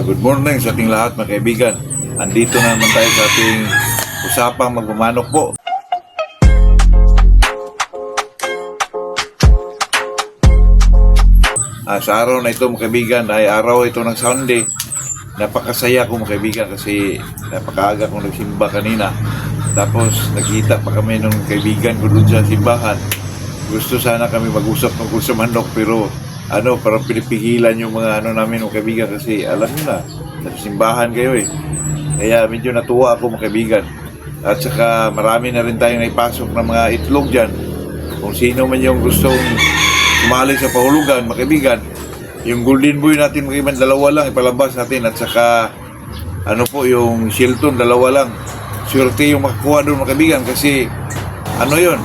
Good morning sa ating lahat mga kaibigan. Andito na naman tayo sa ating usapang magmamanok po. Sa araw na ito mga kaibigan ay araw ito ng Sunday. Napakasaya ko mga kaibigan kasi napakaaga kong nagsimba kanina. Tapos nagkita pa kami ng kaibigan ko doon sa simbahan. Gusto sana kami mag-usap tungkol sa manok pero parang pinipigilan yung mga namin mga kaibigan kasi alam nyo na, sa simbahan kayo eh. Kaya medyo natuwa ako mga kaibigan. At saka marami na rin tayong naipasok ng mga itlog dyan. Kung sino man yung gustong sumali sa pahulugan mga kaibigan, yung golden boy natin mga kaibigan, dalawa lang ipalabas natin. At saka yung Shilton, dalawa lang. Swerte yung makakuha doon mga kaibigan kasi yun,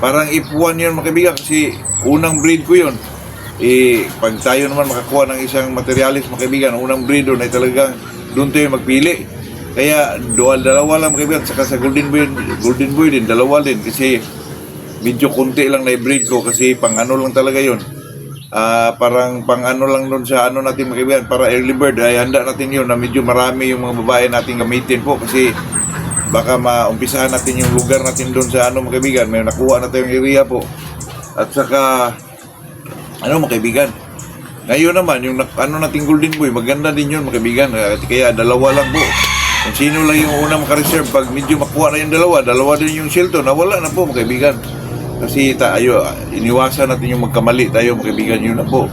parang F1 yun mga kaibigan kasi unang breed ko yun. Pag tayo naman makakuha ng isang materialis mga kaibigan, unang breed doon ay talagang doon tayo magpili. Kaya dalawa lang mga kaibigan. Saka sa golden boy din, dalawa din kasi medyo konti lang na i-breed ko kasi pang lang talaga yun. Parang pang lang doon sa natin mga kaibigan, para early bird ay handa natin yun na medyo marami yung mga babae natin gamitin po kasi baka maumpisahan natin yung lugar natin doon sa mga kaibigan, may nakuha na tayong area po. At saka mga kaibigan, ngayon naman yung nating golden boy, maganda din yun mga kaibigan. Kaya dalawa lang po. Kung sino lang yung unang makareserve, pag medyo makuha na yung dalawa din yung Shilton, nawala na po mga kaibigan. Kasi iniwasan natin yung magkamali tayo mga kaibigan, yun na po.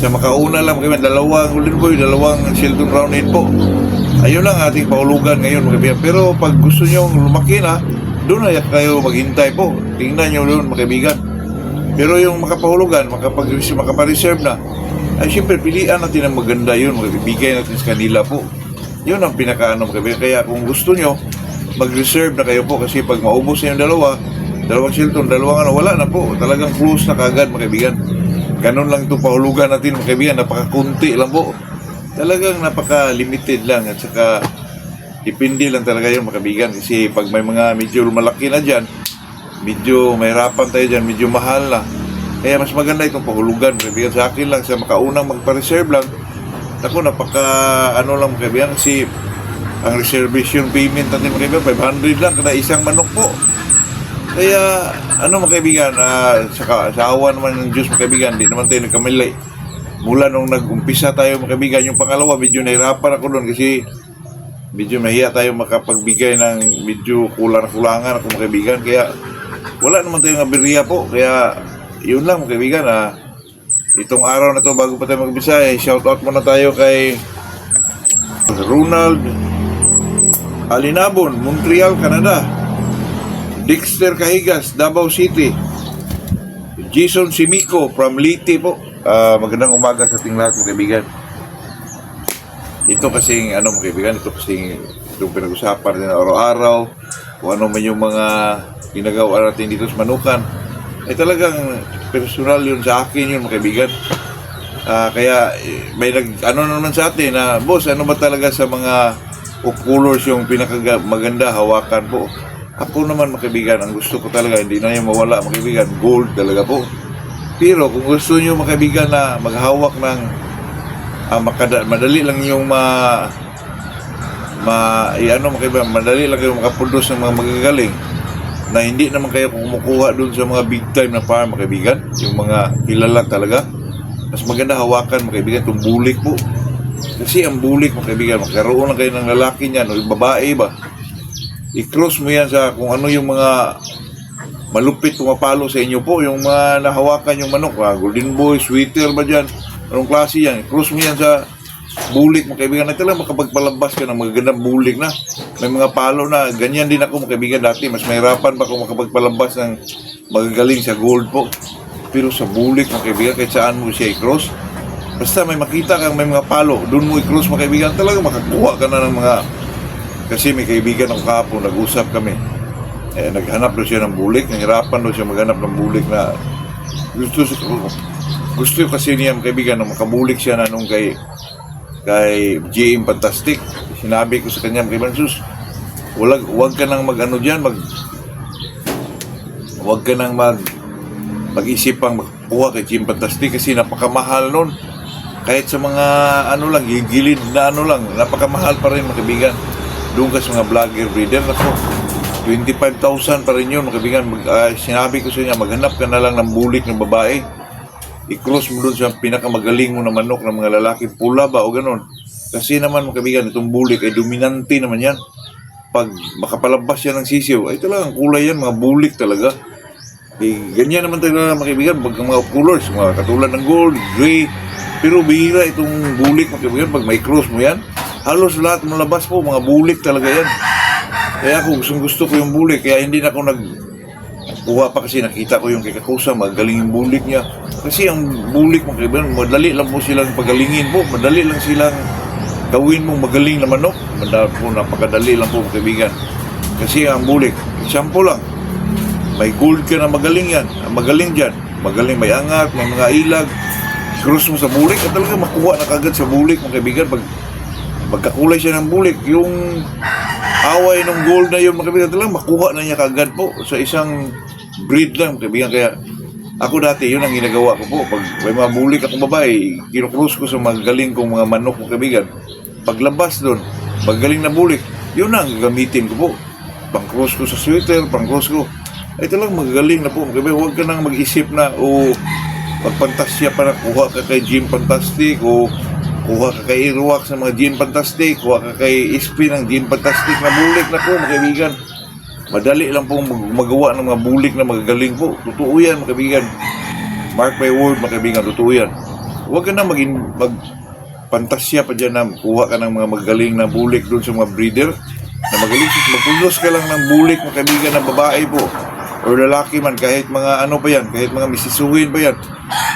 Sa makauna lang mga kaibigan, dalawang golden boy, dalawang Shilton roundhead po. Ayun lang ating paulugan ngayon mga kaibigan. Pero pag gusto nyo lumaki na, doon na kayo maghintay po. Tingnan nyo doon mga kaibigan. Pero yung makapahulugan, makapareserve na, ay siyempre pilian natin ang maganda yun, magbibigay natin sa kanila po. Yun ang pinaka-ano mga kaibigan. Kaya kung gusto nyo, mag-reserve na kayo po kasi pag maubos na yung dalawang Shilton, wala na po. Talagang close na kagad mga kaibigan. Ganun lang itong pahulugan natin mga kaibigan, napaka-kunti lang po. Talagang napaka-limited lang at saka depende lang talaga yun mga kaibigan kasi pag may mga medyo malaki na dyan, medyo mahirapan tayo dyan, medyo mahal na. Kaya mas maganda itong pahulugan mga kaibigan. Sa akin lang, sa makaunang magpa-reserve lang, ako lang mga kaibigan kasi ang reservation payment natin mga kaibigan, 500 lang kada isang manok po. Kaya mga kaibigan, sa awa naman ng Diyos mga kaibigan, di naman tayo nagkamali. Mula nung nag-umpisa tayo mga kaibigan, yung pangalawa, medyo nahirapan ako doon kasi medyo mahiya tayo makapagbigay ng medyo kulangan ako mga kaibigan. Kaya wala naman tayong aberya po. Kaya yun lang mga kaibigan. Itong araw na to bago pa tayo mag-umpisa, shoutout muna tayo kay Ronald Alinabon, Montreal, Canada. Dexter Cahigas, Davao City. Jason Simico from Liti po. Magandang umaga sa ating lahat mga kaibigan. Ito kasing mga kaibigan, itong pinag-usapan natin araw-araw, kung ano man yung mga ginagawa natin dito sa manukan, ay talagang personal yun sa akin yun mga kaibigan. Kaya may naman sa atin na, boss, ano ba talaga sa mga colors yung pinakamaganda hawakan po? Ako naman mga kaibigan, ang gusto ko talaga, hindi na yung mawala mga kaibigan, gold talaga po. Pero kung gusto nyo mga kaibigan na maghawak ng madali lang yung mga kaibigan, madali lang kayo makaproduce ng mga magagaling na hindi naman kayo kumukuha doon sa mga big time na farm mga kaibigan, yung mga kilala talaga. Mas maganda hawakan mga kaibigan itong bulik po. Kasi ang bulik mga kaibigan, magkaroon lang kayo ng lalaki niyan o babae ba, i-cross mo yan sa kung ano yung mga malupit pumapalo sa inyo po, yung mga nahawakan yung manok, golden boy, sweeter ba dyan, anong klase yan, cross mo yan sa bulik mga kaibigan, na talagang makapagpalabas ka ng magagandang bulik na may mga palo na, ganyan din ako mga kaibigan dati, mas mahirapan pa kung makapagpalabas ng magagaling sa gold po, pero sa bulik mga kaibigan, kahit saan mo siya i-cross, basta may makita kang may mga palo, doon mo i-cross mga kaibigan, talagang makakuha ka na ng mga, kasi may kaibigan ako kahapon, nag-usap kami, naghanap daw siya ng bulik, nahirapan daw siya maghanap ng bulik na gusto kasi niya kaibigan na makabulik siya na nung kay GM Fantastic. Sinabi ko sa kanya, kaibigan, sus, huwag ka nang huwag ka nang mag-isip pang magkuha kay GM Fantastic kasi napakamahal nun. Kahit sa mga ano lang, gilid na ano lang, napakamahal pa rin mga kaibigan. Doon ka sa mga vlogger breeder, ako, 25,000 pa rin yun mga kaibigan. Sinabi ko sa inyo, maghanap ka na lang ng bulik ng babae. I-cross mo doon sa pinakamagaling mo na manok ng mga lalaki, pula ba o ganon. Kasi naman mga kaibigan, itong bulik ay dominante naman yan. Pag makapalabas yan ng sisiw, ay talagang kulay yan, mga bulik talaga. Ganyan naman talaga mga kaibigan, mga colors, mga katulad ng gold, gray. Pero bihira itong bulik mga kaibigan, pag may cross mo yan, halos lahat malabas po, mga bulik talaga yan. Kaya ako gusto ko yung bulik, kaya hindi na ako kuha pa kasi nakita ko yung kay Kakusa, magaling yung bulik niya. Kasi ang bulik mga kaibigan, madali lang po silang pagalingin po, madali lang silang gawin mong magaling na manok. Napakadali lang po mga kaibigan. Kasi ang bulik, sample lang. May gold ka na magaling yan. Ang magaling dyan. Magaling, may angat, may mga ilag. Cross mo sa bulik at talaga makuha na kagad sa bulik mga kaibigan. Pagkakulay siya ng bulik, yung away ng gold na yun mga kaibigan, talaga makuha na niya kagad po sa isang breed lang mga kaibigan. Kaya ako dati, yun ang ginagawa ko po. Pag may mga bulik akong babae, kinukross ko sa magaling kong mga manok mga kaibigan. Paglabas doon, magaling na bulik, yun ang gamitin ko po. Pang-cross ko sa sweater, pang-cross ko. Ay talagang magaling na po. Huwag ka nang mag-isip na o magpantasya pa na kuha ka kay Gym Fantastic o kuha ka kay Irwax ng mga Gym Fantastic, kuha ka kay SP ng Gym Fantastic na bulik na po mga kaibigan. Madali lang pong magawa ng mga bulik na magagaling po. Totoo yan mga kaibigan. Mark my word mga kaibigan, totoo yan. Huwag ka na magpantasya pa dyan na kuha ka ng mga magaling na bulik doon sa mga breeder na magaling. Magpulos ka lang ng bulik mga kaibigan na babae po o lalaki man, kahit mga ano pa yan, kahit mga misisuhin pa yan.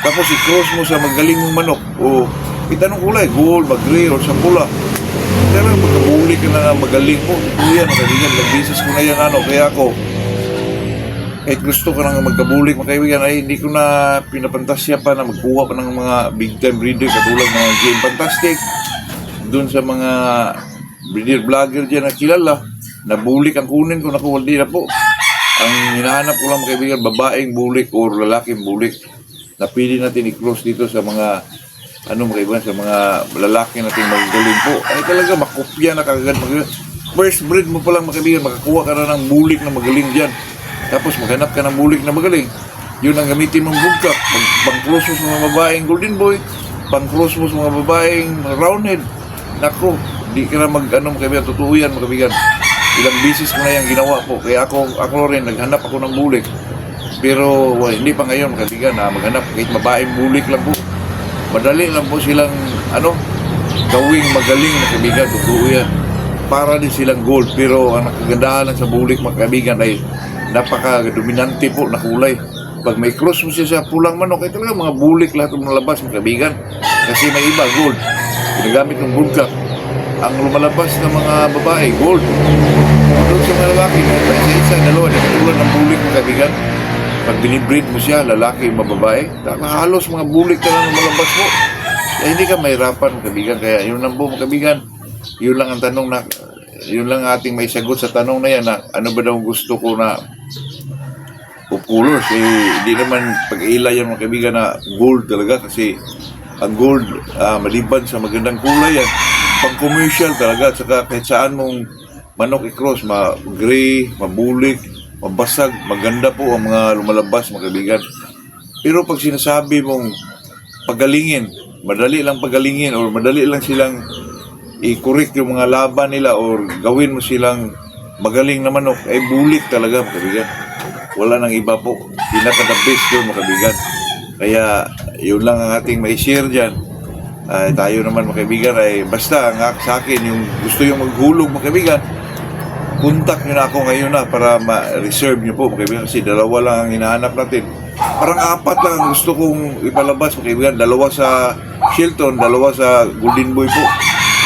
Tapos i-cross mo sa magaling mong manok o itanong kulay, gold, mag-gray o sa pula. Kaya lang magkabuli ka na magaling po. Ito yan, mga kaibigan, nag-business ko na yan kaya ako kahit gusto ko nang magkabulik mga kaibigan ay hindi ko na pinapantasya pa na magkuha pa ng mga big time breeder katulad ng mga Gym Fantastic dun sa mga breeder vlogger dyan na kilala na bulik ang kunin ko, naku, hindi na po. Ang hinahanap ko lang mga kaibigan, babaeng bulik o lalaking bulik na pili natin i-cross dito sa mga mga kaibigan, sa mga lalaki natin magagaling po. Ay talaga makopya na kagad. First breed mo pa lang mga kaibigan, makakuha ka na ng bulik na magaling dyan. Tapos maghanap ka ng bulik na magaling. Yun ang gamitin mong bugkak. Pang-cross mo sa mga babaeng golden boy, pang-cross mo sa mga babaeng roundhead. Nako, di ka na mga kaibigan, totoo yan mga kaibigan. Ilang bisis ko na yung ginawa po. Kaya ako rin, naghanap ako ng bulik. Pero hindi pa ngayon mga kaibigan na maghanap kahit babaeng bulik lang po. Madali lang po silang gawing magaling na kaibigan, totoo yan. Para din silang gold, pero ang nakagandahan lang sa bulik mga kaibigan ay napaka-dominante po na kulay. Pag may cross mo siya sa pulang manok, ay talaga mga bulik lahat ng malabas mga kaibigan. Kasi may iba, gold. Ginagamit ng bulkak. Ang lumalabas ng mga babae, gold. Doon sa mga lalaki, isa, dalawa, nakatulad ng bulik mga kaibigan. Pag binibreed mo siya, lalaki, mababae, halos mga bulik ka lang malabas mo. Kaya hindi ka mahirapan mga kaibigan. Kaya yun lang po mga kaibigan. Yun lang ang tanong na, yun lang ating may sagot sa tanong na yan na ano ba daw gusto ko na of colors. Hindi naman pag-iila yan mga kaibigan na gold talaga kasi ang gold, maliban sa magandang kulay yan, pang commercial talaga. At saka kahit saan mong manok i-cross, ma-gray, mabulik, mabasag, maganda po ang mga lumalabas mga kaibigan. Pero pag sinasabi mong pagalingin, madali lang pagalingin or madali lang silang i-correct yung mga laban nila or gawin mo silang magaling na manok, ay bulik talaga mga kaibigan. Wala nang iba po. Pinaka-the best yun mga kaibigan. Kaya yun lang ang ating may share dyan. Tayo naman mga kaibigan ay basta sa akin yung gusto yung maghulog mga kaibigan, contact nyo na ako ngayon na para ma-reserve nyo po mga kaibigan kasi dalawa lang ang hinahanap natin. Parang 4 lang ang gusto kong ipalabas mga kaibigan. 2 sa Shelton, 2 sa Golden Boy po.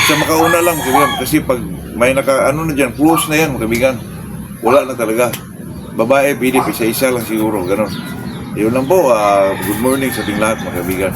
Sa makauna lang mga kaibigan kasi pag may na dyan, close na yan mga kaibigan. Wala na talaga. Babae, pili, isa-isa lang siguro, ganun. Yun lang po, good morning sa ating lahat mga kaibigan.